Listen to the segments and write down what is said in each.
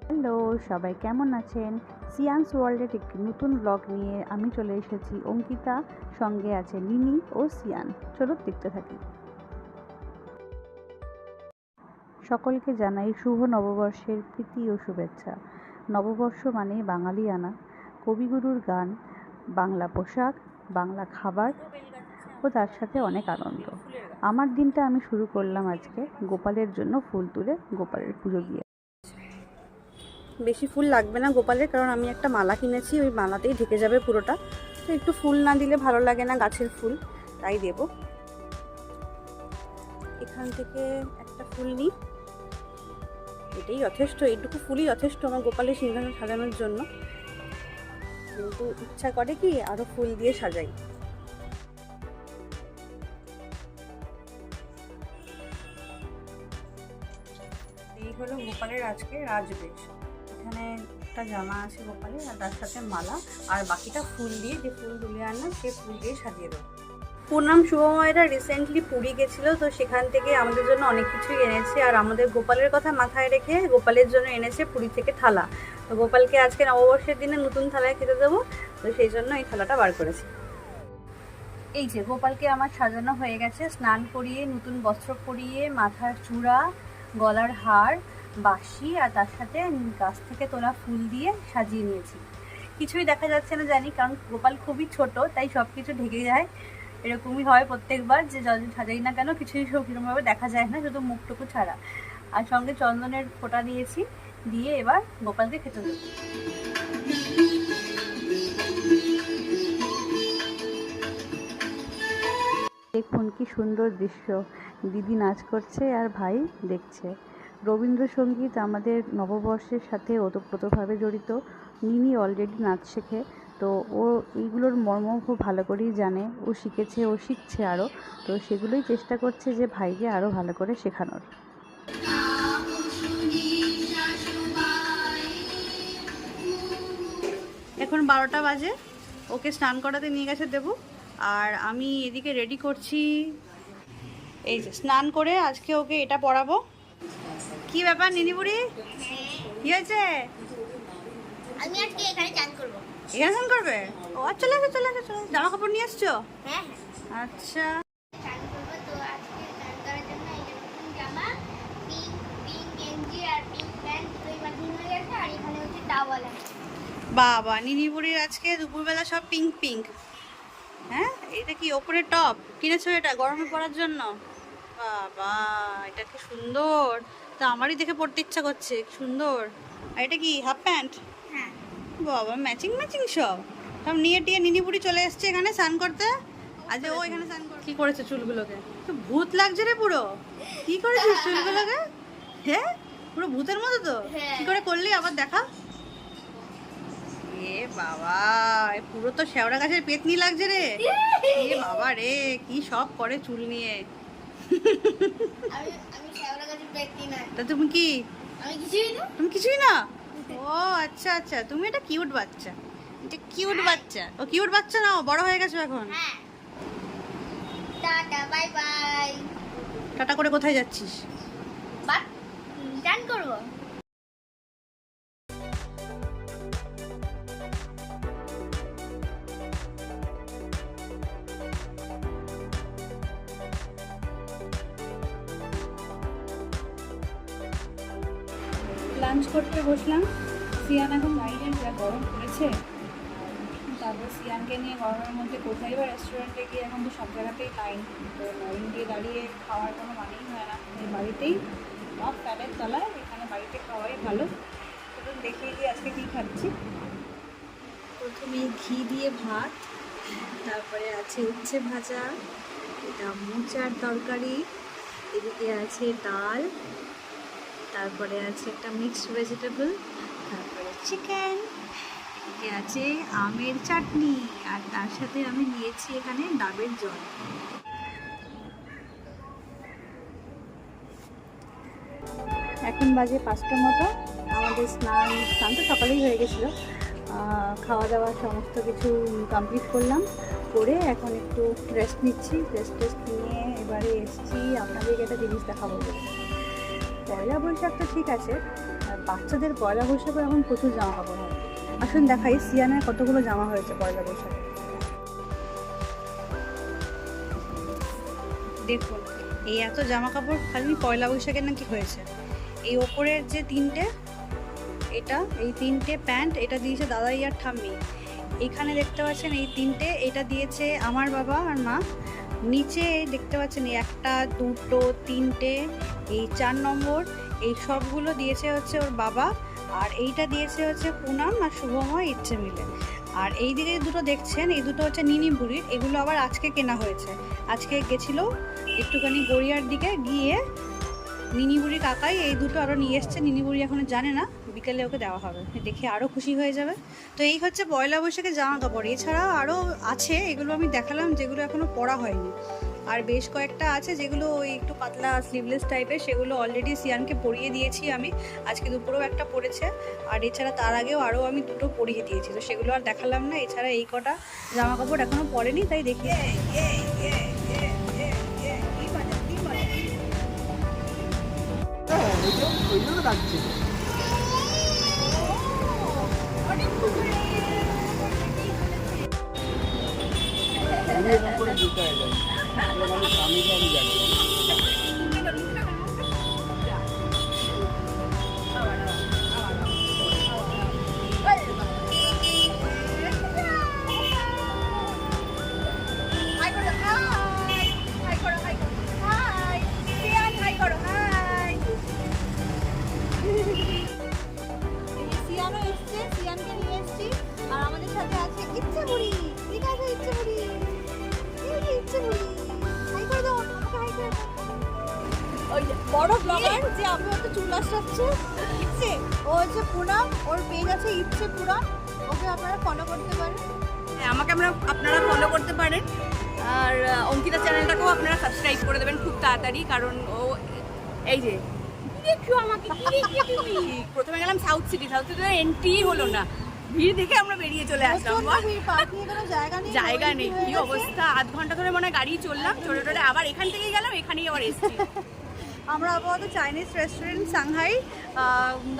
Hello, সবাই কেমন আছেন? সিয়ান্স ওয়ার্ল্ডের একটি নতুন ব্লগ নিয়ে আমি চলে এসেছি। অঙ্কিতা, সঙ্গে আছে লিনি ও সিয়ান। চলো দেখতে থাকি। সকলকে জানাই শুভ নববর্ষের প্রীতি ও শুভেচ্ছা। নববর্ষ মানে বাঙালিয়ানা, কবিগুরুর গান, বাংলা পোশাক, বাংলা খাবার ও তার সাথে অনেক আনন্দ। আমার দিনটা আমি শুরু করলাম আজকে গোপালের জন্য ফুল তুলে গোপালের পুজো দিয়ে। বেশি ফুল লাগবে না গোপালের, কারণ আমি একটা মালা কিনেছি, ওই মালাতেই ঢেকে যাবে পুরোটা। তো একটু ফুল না দিলে ভালো লাগে না, গাছের ফুল, তাই দেব। এখান থেকে একটা ফুল নিই, এটাই যথেষ্ট, এইটুকু ফুলই যথেষ্ট আমার গোপালের সিংহাসন সাজানোর জন্য। কিন্তু ইচ্ছা করে কি আরো ফুল দিয়ে সাজাই। এই হলো গোপালের আজকে রাজবেশ। এখানে একটা জামা আছে গোপালের, আর তার সাথে মালা, আর বাকিটা ফুল দিয়ে, যে ফুল তুলে আনলাম সে ফুল দিয়ে সাজিয়ে দেবো। পুনাম শুভময়রা রিসেন্টলি পুরী গেছিল, তো সেখান থেকে আমাদের জন্য অনেক কিছুই এনেছে, আর আমাদের গোপালের কথা মাথায় রেখে গোপালের জন্য এনেছে পুরী থেকে থালা। তো গোপালকে আজকে নববর্ষের দিনে নতুন থালায় খেতে দেবো, তো সেই জন্য এই থালাটা বার করেছি। এই যে গোপালকে আমার সাজানো হয়ে গেছে, স্নান করিয়ে, নতুন বস্ত্র পরিয়ে, মাথার চূড়া, গলার হার, বাঁশি আর তার সাথে গাছ থেকে তোলা ফুল দিয়ে সাজিয়ে নিয়েছি। কিছুই দেখা যাচ্ছে না জানি, কারণ গোপাল খুবই ছোট, তাই সব কিছু ঢেকে যায়। এরকমই হয় প্রত্যেকবার, যে যত সাজাই না কেন কিছুই সেরকমভাবে দেখা যায় না, শুধু মুখটুকু ছাড়া। আর সঙ্গে চন্দনের ফোঁটা দিয়েছি, দিয়ে এবার গোপালকে খেতে দেবো। দেখুন কি সুন্দর দৃশ্য, দিদি নাচ করছে আর ভাই দেখছে। রবীন্দ্রসঙ্গীত আমাদের নববর্ষের সাথে ওতপ্রোতভাবে জড়িত। নিনি অলরেডি নাচ শেখে, তো ও এইগুলোর মর্ম খুব ভালো করেই জানে, ও শিখেছে, ও শিখছে আরও। তো সেগুলোই চেষ্টা করছে যে ভাইকে আরও ভালো করে শেখানোর। এখন 12টা বাজে, ওকে স্নান করাতে নিয়ে গেছে দেবু, আর আমি এদিকে রেডি করছি। এই যে স্নান করে আজকে ওকে এটা পরাবো। কি ব্যাপার নিনি বুড়ি, কি হয়েছে? আমি আজকে এখানে চান করব। এখানে স্নান করবে? ও আচ্ছা, চলে আসো চলে আসো, চলো। জামা কাপড় নিয়ে আসছো? হ্যাঁ আচ্ছা। চান করব, তো আজকে চান করার জন্য এই যে নতুন জামা, পিঙ্ক পিঙ্ক গেঞ্জি আর পিঙ্ক প্যান্ট দুটোই বাঁধানো হয়ে গেছে, আর এখানে হচ্ছে টাওয়াল আছে। বাবা, নিনি বুড়ির আজকে দুপুরবেলা সব পিঙ্ক পিঙ্ক। হ্যাঁ, এটা কি ওপরে টপ কিনেছো এটা গরমে পরার জন্য? বাবা, এটা কি সুন্দর, তা আমারই দেখে পড়তে ইচ্ছা করছে, কি সুন্দর। আর এটা কি হাফ প্যান্ট? হ্যাঁ বাবা, ম্যাচিং ম্যাচিং সব। সব নিয়ে টিয়ে নিনি বুড়ি চলে এসছে এখানে স্নান করতে। আজ ও এখানে স্নান করে কি করেছে চুলগুলোকে? তো ভূত লাগছে রে পুরো। কি করেছিস চুলগুলোকে? হ্যাঁ, পুরো ভূতের মতো তো। হ্যাঁ। কি করে করলি আবার দেখা? এ বাবা, এ পুরো তো শেওড়া গাছের পেতনি লাগছে রে। এ বাবা রে, কি সব করে চুল নিয়ে। আমি আমি শেওড়া গাছের ব্যক্তি না। তা তুমি কি? আমি কিছুই না। তুমি কিছুই না? ও আচ্ছা আচ্ছা, তুমি এটা কিউট বাচ্চা, এটা কিউট বাচ্চা। ও কিউট বাচ্চা না, ও বড় হয়ে গেছো এখন। হ্যাঁ, টাটা বাই বাই। টাটা করে কোথায় যাচ্ছিস? বাট চান করব। লাঞ্চ করতে বসলাম। সিয়ান এখন বাইরে, যা গরম পড়েছে, তারপর সিয়ানকে নিয়ে গরমের মধ্যে কোথায় বা রেস্টুরেন্টে গিয়ে, এখন তো সব জায়গাতেই লাইন, তো লাইন দিয়ে দাঁড়িয়ে খাওয়ার কোনো মানেই হয় না। এই বাড়িতেই সব ফ্যানের তলায়, এখানে বাড়িতে খাওয়াই ভালো। তো দেখিয়ে দিয়ে আজকে কী খাচ্ছি। প্রথমে ঘি দিয়ে ভাত, তারপরে আছে উচ্ছে ভাজা, এটা মোচার তরকারি, এদিকে আছে ডাল, তারপরে আছে একটা মিক্সড ভেজিটেবল, তারপরে চিকেন, এদিকে আছে আমের চাটনি, আর তার সাথে আমি নিয়েছি এখানে ডাবের জল। এখন বাজে 5টার মতো। আমাদের স্নান তো সকালেই হয়ে গেছিলো, খাওয়া দাওয়া সমস্ত কিছু কমপ্লিট করলাম, করে এখন একটু রেস্ট নিচ্ছি। রেস্ট নিয়ে এবারে এসেছি আপনাদেরকে একটা জিনিস দেখাবো বলে। পয়লা বৈশাখ তো ঠিক আছে, আর বাচ্চাদের পয়লা বৈশাখে এখন প্রচুর জামা কাপড় হয়। আসুন দেখাই সিয়ানের কতগুলো জামা হয়েছে পয়লা বৈশাখে। দেখুন এই এত জামা কাপড় খালি পয়লা বৈশাখে নাকি হয়েছে। এই ওপরের যে তিনটে, এই তিনটে প্যান্ট, এটা দিয়েছে দাদাই আর ঠাম্মি। এইখানে দেখতে পাচ্ছেন এই তিনটে, এটা দিয়েছে আমার বাবা আর মা। নিচে দেখতে পাচ্ছেন এই একটা, দুটো, তিনটে, এই 4 নম্বর, এই সবগুলো দিয়েছে হচ্ছে ওর বাবা। আর এইটা দিয়েছে হচ্ছে পুনাম আর শুভময় ইচ্ছে মিলে। আর এই দিকে দুটো দেখছেন, এই দুটো হচ্ছে নিনি বুড়ির, এগুলো আবার আজকে কেনা হয়েছে। আজকে গেছিল একটুখানি গড়িয়ার দিকে, গিয়ে নিনি বুড়ি কাকাই এই দুটো আরও নিয়ে এসছে। নিনি বুড়ি এখনো জানে না, বিকেলে ওকে দেওয়া হবে, দেখে আরও খুশি হয়ে যাবে। তো এই হচ্ছে পয়লা বৈশাখে জামা কাপড়। এছাড়াও আরও আছে, এগুলো আমি দেখালাম যেগুলো এখনও পরা হয়নি। আর বেশ কয়েকটা আছে যেগুলো ওই একটু পাতলা স্লিভলেস টাইপের, সেগুলো অলরেডি সিয়ানকে পরিয়ে দিয়েছি আমি। আজকে দুপুরেও একটা পরেছে, আর এছাড়া তার আগেও আরও আমি দুটো পরিয়ে দিয়েছি, তো সেগুলো আর দেখালাম না। এছাড়া এই কটা জামা কাপড় এখনও পরেনি, তাই দেখি। সিয়ানও এসছে, সিয়ানকে নিয়ে এসছি। আর আমাদের সাথে আছে ইচ্ছে বুড়ি। ঠিক আছে ইচ্ছে বুড়ি, ইচ্ছে বুড়ি হাই করে দাও, আমাকে হাই করে দাও। ওই যে বড় ব্লগার যে আমি ওকে চুল আসাচ্ছে ইচ্ছে, ও হচ্ছে পুনাম, ওর পেজ আছে ইচ্ছে পুরাণ, ওকে আপনারা ফলো করতে পারেন। আমাকে আপনারা ফলো করতে পারেন, আর অঙ্কিতা চ্যানেলটাকেও আপনারা সাবস্ক্রাইব করে দেবেন খুব তাড়াতাড়ি, কারণ ও এই যে দেখো আমাকে কি দেখলে তুমি। প্রথমে গেলাম সাউথ সিটিতে এন্ট্রি হলো না, ভিড় দেখে আমরা বেরিয়ে চলে আসলাম। জায়গা নেই, কি অবস্থা। আধ ঘন্টা ধরে মনে হয় গাড়ি চললাম, চলে টোলে আবার এখান থেকেই গেলাম, এখানেই আবার এসছি। আমরা আপাতত চাইনিজ রেস্টুরেন্ট সাংহাই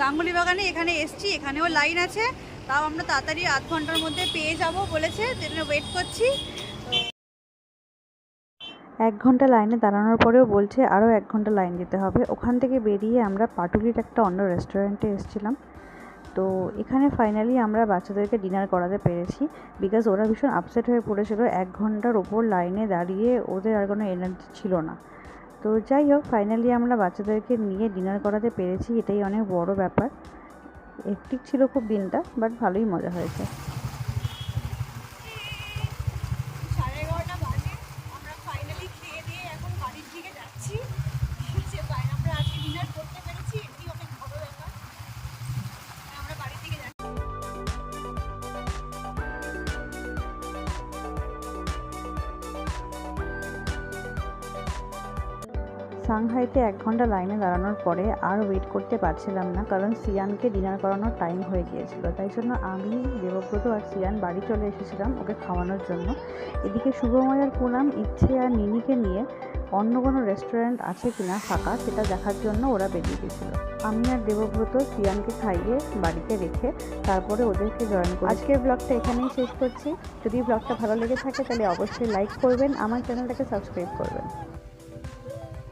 গাঙ্গুলি বাগানে এখানে এসছি। এখানেও লাইন আছে, তাও আমরা তাড়াতাড়ি আধ ঘন্টার মধ্যে পেয়ে যাব বলেছে, জন্য ওয়েট করছি। 1 ঘন্টা লাইনে দাঁড়ানোর পরেও বলছে আরও 1 ঘন্টা লাইন দিতে হবে। ওখান থেকে বেরিয়ে আমরা পাটুলির একটা অন্য রেস্টুরেন্টে এসেছিলাম। তো এখানে ফাইনালি আমরা বাচ্চাদেরকে ডিনার করাতে পেরেছি, বিকজ ওরা ভীষণ আপসেট হয়ে পড়েছিল। 1 ঘন্টার ওপর লাইনে দাঁড়িয়ে ওদের আর কোনো এনার্জি ছিল না। তো যাই হোক, ফাইনালি আমরা বাচ্চাদেরকে নিয়ে ডিনার করাতে পেরেছি, এটাই অনেক বড় ব্যাপার। হেক্টিক ছিল খুব দিনটা, বাট ভালোই মজা হয়েছে। 11:30 বাজে, আমরা ফাইনালি খেয়ে দিয়ে এখন বাড়ির দিকে যাচ্ছি। আমরা আজকে ডিনার করতে পেরেছি, এটি অনেক বড় ব্যাপার। আমরা বাড়ির দিকে যাচ্ছি। সাংহাইতে 1 ঘন্টা লাইনে দাঁড়ানোর পরে আর ওয়েট করতে পারছিলাম না, কারণ সিয়ানকে ডিনার করানোর টাইম হয়ে গিয়েছিল। তাই জন্য আমি, দেবব্রত আর সিয়ান বাড়ি চলে এসেছিলাম ওকে খাওয়ানোর জন্য। এদিকে শুভময় আর পুনাম ইচ্ছে আর নিনিকে নিয়ে অন্য কোনো রেস্টুরেন্ট আছে কিনা ফাঁকা, সেটা দেখার জন্য ওরা বেরিয়ে গেছিল। আমি আর দেবব্রত সিয়ানকে খাইয়ে বাড়িতে রেখে তারপরে ওদেরকে জয়েন করি। আজকের ব্লগটা এখানেই শেষ করছি। যদি ব্লগটা ভালো লেগে থাকে তাহলে অবশ্যই লাইক করবেন, আমার চ্যানেলটাকে সাবস্ক্রাইব করবেন।